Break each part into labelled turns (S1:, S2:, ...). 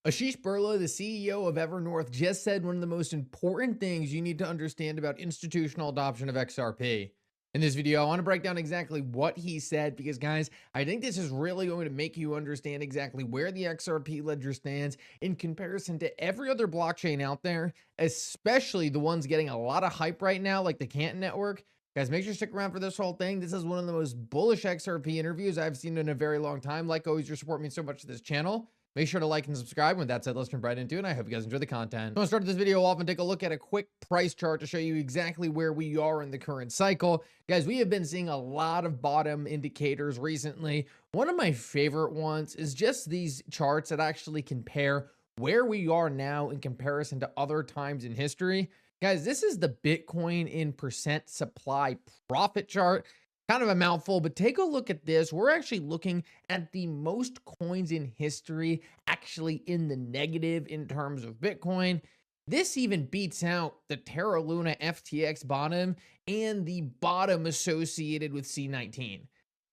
S1: Ashish Birla, the CEO of Evernorth, just said one of the most important things you need to understand about institutional adoption of XRP. In this video, I want to break down exactly what he said because, guys, I think this is really going to make you understand exactly where the XRP ledger stands in comparison to every other blockchain out there, especially the ones getting a lot of hype right now, like the Canton Network. Guys, make sure to stick around for this whole thing. This is one of the most bullish XRP interviews I've seen in a very long time. Like always, your support means so much to this channel. Make sure to like and subscribe. With that said, let's jump right into it, and I hope you guys enjoy the content. I'm going to start this video off and take a look at a quick price chart to show you exactly where we are in the current cycle. Guys, we have been seeing a lot of bottom indicators recently. One of my favorite ones is just these charts that actually compare where we are now in comparison to other times in history. Guys, this is the Bitcoin in percent supply profit chart. Kind of a mouthful, but take a look at this. We're actually looking at the most coins in history actually in the negative in terms of Bitcoin. This even beats out the Terra Luna FTX bottom and the bottom associated with C19.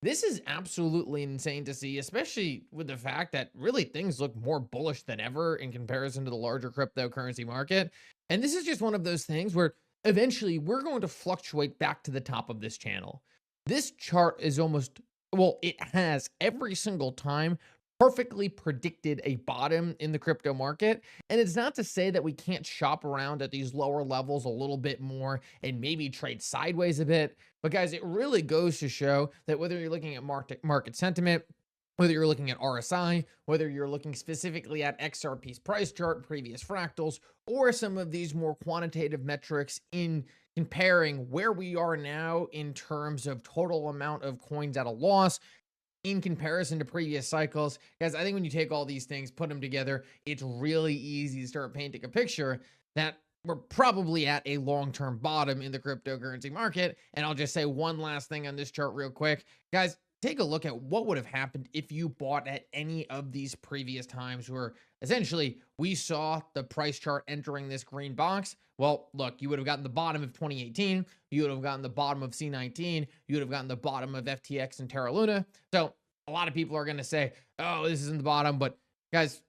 S1: This is absolutely insane to see, especially with the fact that really things look more bullish than ever in comparison to the larger cryptocurrency market. And this is just one of those things where eventually we're going to fluctuate back to the top of this channel. This chart is almost, well, it has every single time perfectly predicted a bottom in the crypto market. And it's not to say that we can't shop around at these lower levels a little bit more and maybe trade sideways a bit. But guys, it really goes to show that whether you're looking at market sentiment, whether you're looking at RSI, whether you're looking specifically at XRP's price chart, previous fractals, or some of these more quantitative metrics in comparing where we are now in terms of total amount of coins at a loss in comparison to previous cycles. Guys, I think when you take all these things, put them together, it's really easy to start painting a picture that we're probably at a long-term bottom in the cryptocurrency market. And I'll just say one last thing on this chart real quick. Guys, take a look at what would have happened if you bought at any of these previous times where essentially we saw the price chart entering this green box. Well, look, you would have gotten the bottom of 2018. You would have gotten the bottom of C19. You would have gotten the bottom of FTX and Terra Luna. So a lot of people are going to say, oh, this isn't the bottom. But guys,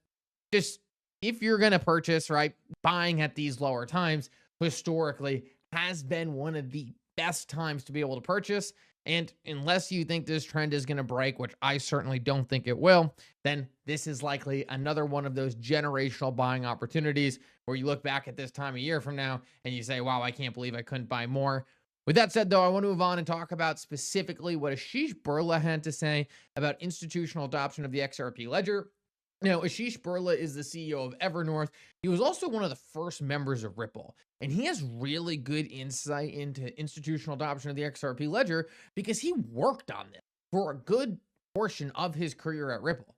S1: just if you're going to purchase, right, buying at these lower times historically has been one of the best times to be able to purchase. And unless you think this trend is going to break, which I certainly don't think it will, then this is likely another one of those generational buying opportunities where you look back at this time a year from now and you say, wow, I can't believe I couldn't buy more. With that said, though, I want to move on and talk about specifically what Ashish Birla had to say about institutional adoption of the XRP ledger. Now, Ashish Birla is the CEO of Evernorth. He was also one of the first members of Ripple, and he has really good insight into institutional adoption of the XRP ledger because he worked on this for a good portion of his career at Ripple.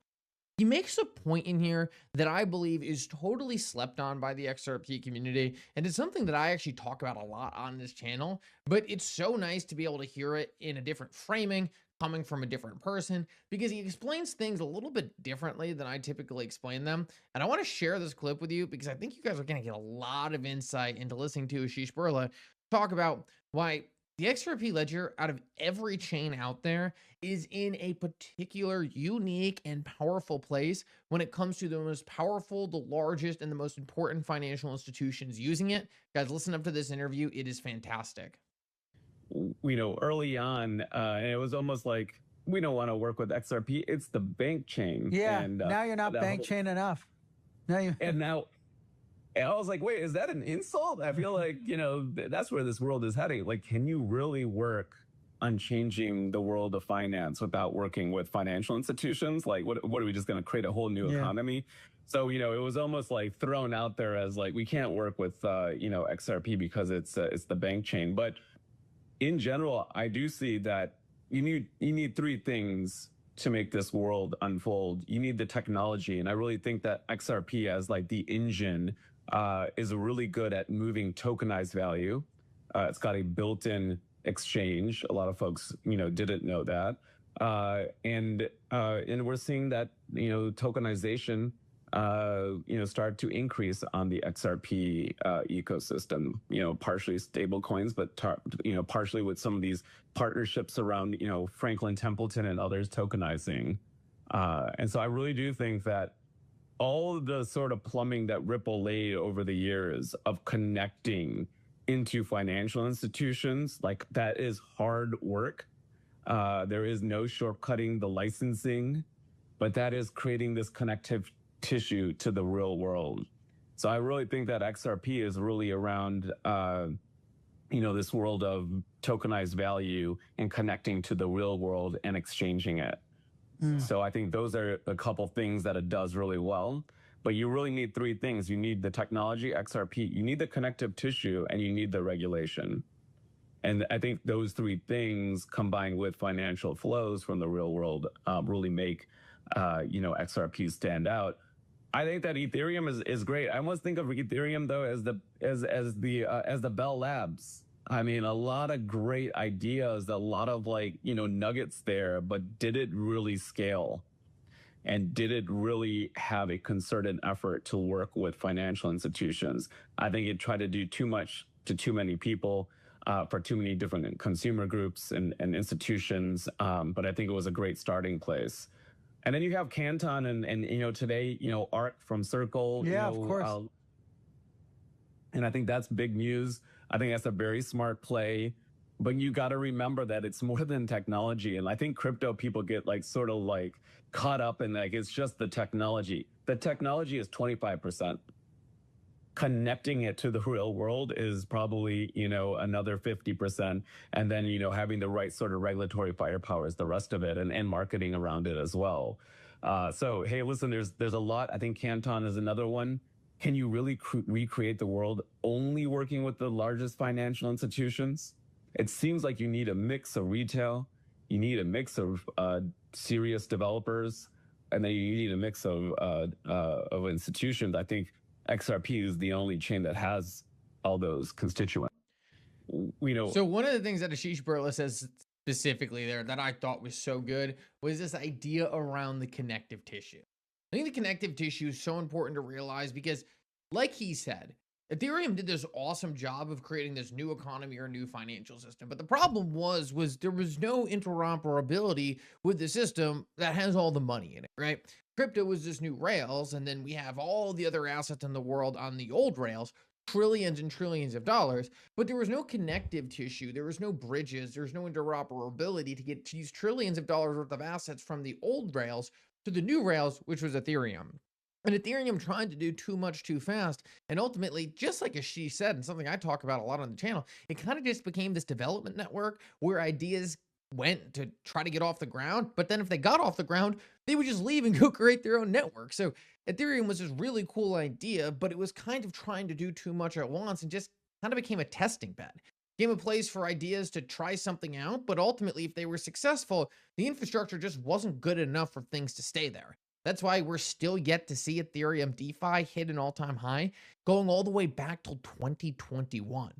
S1: He makes a point in here that I believe is totally slept on by the XRP community, and it's something that I actually talk about a lot on this channel, but it's so nice to be able to hear it in a different framing, coming from a different person, because he explains things a little bit differently than I typically explain them. And I want to share this clip with you because I think you guys are going to get a lot of insight into listening to Ashish Birla talk about why the XRP ledger, out of every chain out there, is in a particular unique and powerful place when it comes to the most powerful, the largest, and the most important financial institutions using it. Guys, listen up to this interview. It is fantastic.
S2: Early on, and it was almost like we don't want to work with XRP. It's the bank chain.
S3: Yeah.
S2: And
S3: now you're not bank chain enough.
S2: And I was like, wait, is that an insult? I feel like, that's where this world is heading. Like, can you really work on changing the world of finance without working with financial institutions? Like, what are we just going to create a whole new economy? So, it was almost like thrown out there as like, we can't work with, XRP because it's the bank chain. But in general, I do see that you need three things to make this world unfold. You need the technology, and I really think that XRP as like the engine is really good at moving tokenized value. It's got a built-in exchange. A lot of folks, didn't know that, and we're seeing that tokenization start to increase on the XRP ecosystem, partially stable coins, but, partially with some of these partnerships around, Franklin Templeton and others tokenizing. And so I really do think that all the sort of plumbing that Ripple laid over the years of connecting into financial institutions, like that is hard work. There is no shortcutting the licensing, but that is creating this connective tissue to the real world. So I really think that XRP is really around, this world of tokenized value and connecting to the real world and exchanging it. So I think those are a couple things that it does really well. But you really need three things. You need the technology, XRP, you need the connective tissue, and you need the regulation. And I think those three things combined with financial flows from the real world really make, XRP stand out. I think that Ethereum is great. I almost think of Ethereum though as the Bell Labs. I mean, a lot of great ideas, a lot of nuggets there, but did it really scale? And did it really have a concerted effort to work with financial institutions? I think it tried to do too much to too many people for too many different consumer groups and institutions. But I think it was a great starting place. And then you have Canton and today, Art from Circle.
S3: Yeah, of course.
S2: And I think that's big news. I think that's a very smart play. But you got to remember that it's more than technology. And I think crypto people get sort of caught up in it's just the technology. The technology is 25%. Connecting it to the real world is probably, another 50%. And then, having the right sort of regulatory firepower is the rest of it, and marketing around it as well. So, hey, listen, there's a lot. I think Canton is another one. Can you really recreate the world only working with the largest financial institutions? It seems like you need a mix of retail, you need a mix of serious developers, and then you need a mix of institutions. I think XRP is the only chain that has all those constituents.
S1: So one of the things that Ashish Burla says specifically there that I thought was so good was this idea around the connective tissue. I think the connective tissue is so important to realize because, like he said, Ethereum did this awesome job of creating this new economy or new financial system. But the problem was there was no interoperability with the system that has all the money in it, right? Crypto was this new rails, and then we have all the other assets in the world on the old rails, trillions and trillions of dollars, but there was no connective tissue, there was no bridges, there's no interoperability to get these trillions of dollars worth of assets from the old rails to the new rails, which was Ethereum. And Ethereum tried to do too much too fast. And ultimately, just like Ashish said, and something I talk about a lot on the channel, it kind of just became this development network where ideas went to try to get off the ground. But then if they got off the ground, they would just leave and go create their own network. So Ethereum was this really cool idea, but it was kind of trying to do too much at once and just kind of became a testing bed. Became a place for ideas to try something out, but ultimately, if they were successful, the infrastructure just wasn't good enough for things to stay there. That's why we're still yet to see Ethereum DeFi hit an all-time high, going all the way back till 2021.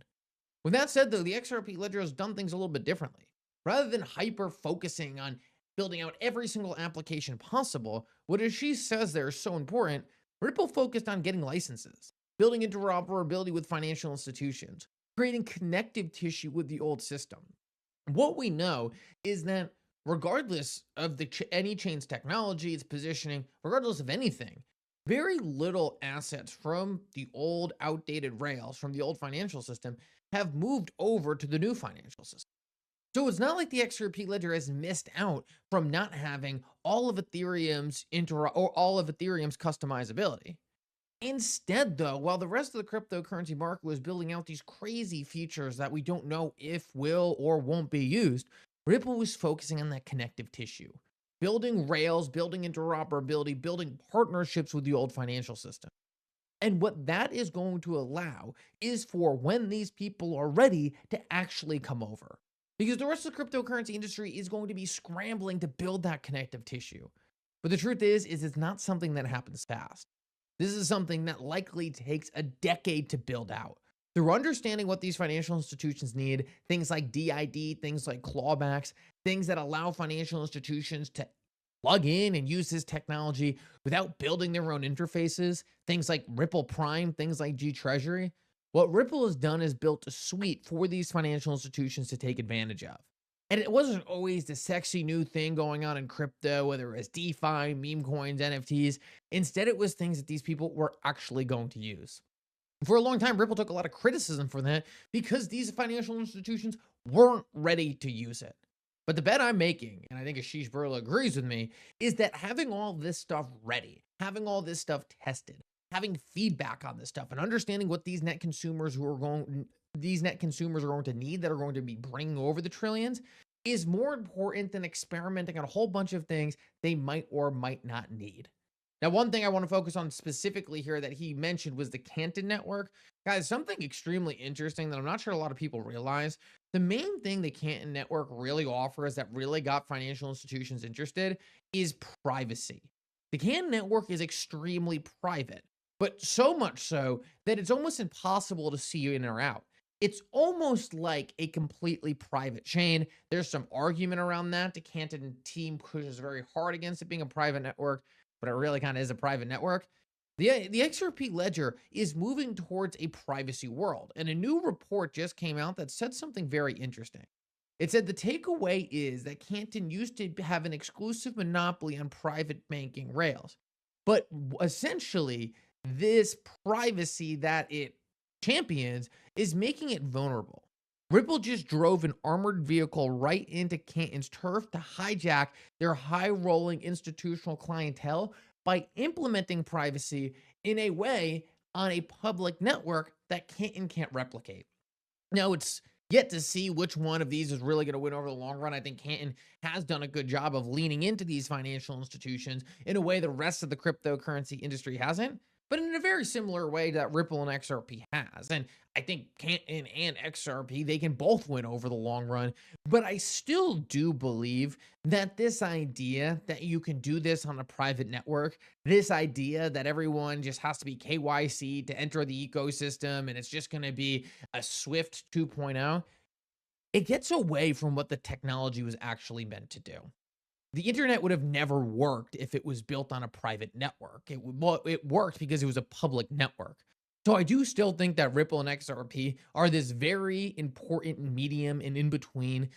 S1: With that said, though, the XRP ledger has done things a little bit differently. Rather than hyper-focusing on building out every single application possible, what Ashish says there is so important, Ripple focused on getting licenses, building interoperability with financial institutions, creating connective tissue with the old system. What we know is that regardless of any chain's technology, its positioning, regardless of anything, very little assets from the old outdated rails, from the old financial system, have moved over to the new financial system. So it's not like the XRP ledger has missed out from not having all of Ethereum's customizability. Instead, though, while the rest of the cryptocurrency market was building out these crazy features that we don't know if will or won't be used, Ripple was focusing on that connective tissue, building rails, building interoperability, building partnerships with the old financial system. And what that is going to allow is for when these people are ready to actually come over. Because the rest of the cryptocurrency industry is going to be scrambling to build that connective tissue. But the truth is it's not something that happens fast. This is something that likely takes a decade to build out. Through understanding what these financial institutions need, things like DID, things like clawbacks, things that allow financial institutions to plug in and use this technology without building their own interfaces, things like Ripple Prime, things like G Treasury. What Ripple has done is built a suite for these financial institutions to take advantage of. And it wasn't always the sexy new thing going on in crypto, whether it was DeFi, meme coins, NFTs. Instead, it was things that these people were actually going to use. For a long time, Ripple took a lot of criticism for that because these financial institutions weren't ready to use it. But the bet I'm making, and I think Ashish Burla agrees with me, is that having all this stuff ready, having all this stuff tested, having feedback on this stuff, and understanding what these net consumers are going to need, that are going to be bringing over the trillions, is more important than experimenting on a whole bunch of things they might or might not need. Now, one thing I want to focus on specifically here that he mentioned was the Canton network. Guys, something extremely interesting that I'm not sure a lot of people realize. The main thing the Canton network really offers that really got financial institutions interested is privacy. The Canton network is extremely private, but so much so that it's almost impossible to see in or out. It's almost like a completely private chain. There's some argument around that. The Canton team pushes very hard against it being a private network, but it really kind of is a private network. The XRP ledger is moving towards a privacy world, and a new report just came out that said something very interesting. It said the takeaway is that Canton used to have an exclusive monopoly on private banking rails, but essentially this privacy that it champions is making it vulnerable. Ripple just drove an armored vehicle right into Canton's turf to hijack their high-rolling institutional clientele by implementing privacy in a way on a public network that Canton can't replicate. Now, it's yet to see which one of these is really going to win over the long run. I think Canton has done a good job of leaning into these financial institutions in a way the rest of the cryptocurrency industry hasn't, but in a very similar way that Ripple and XRP has. And I think Canton and XRP, they can both win over the long run. But I still do believe that this idea that you can do this on a private network, this idea that everyone just has to be KYC to enter the ecosystem and it's just going to be a Swift 2.0, it gets away from what the technology was actually meant to do. The internet would have never worked if it was built on a private network. It worked because it was a public network. So I do still think that Ripple and XRP are this very important medium and in between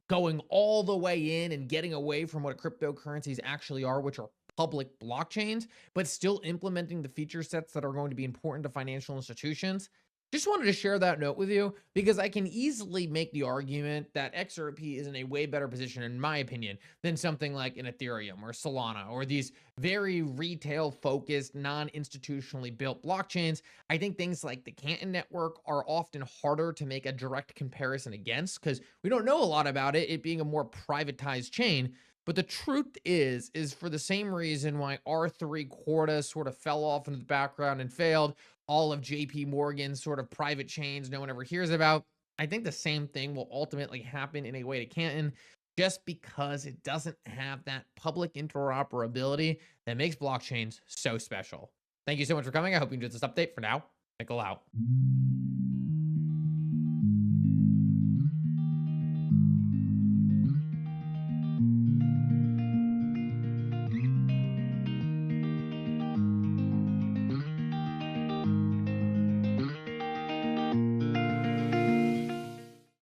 S1: going all the way in and getting away from what cryptocurrencies actually are, which are public blockchains, but still implementing the feature sets that are going to be important to financial institutions. Just wanted to share that note with you because I can easily make the argument that XRP is in a way better position, in my opinion, than something like an Ethereum or Solana or these very retail-focused, non-institutionally built blockchains. I think things like the Canton network are often harder to make a direct comparison against because we don't know a lot about it being a more privatized chain. But the truth is for the same reason why R3 Corda sort of fell off into the background and failed, all of JP Morgan's sort of private chains no one ever hears about. I think the same thing will ultimately happen in a way to Canton just because it doesn't have that public interoperability that makes blockchains so special. Thank you so much for coming. I hope you enjoyed this update. For now, Nickel out.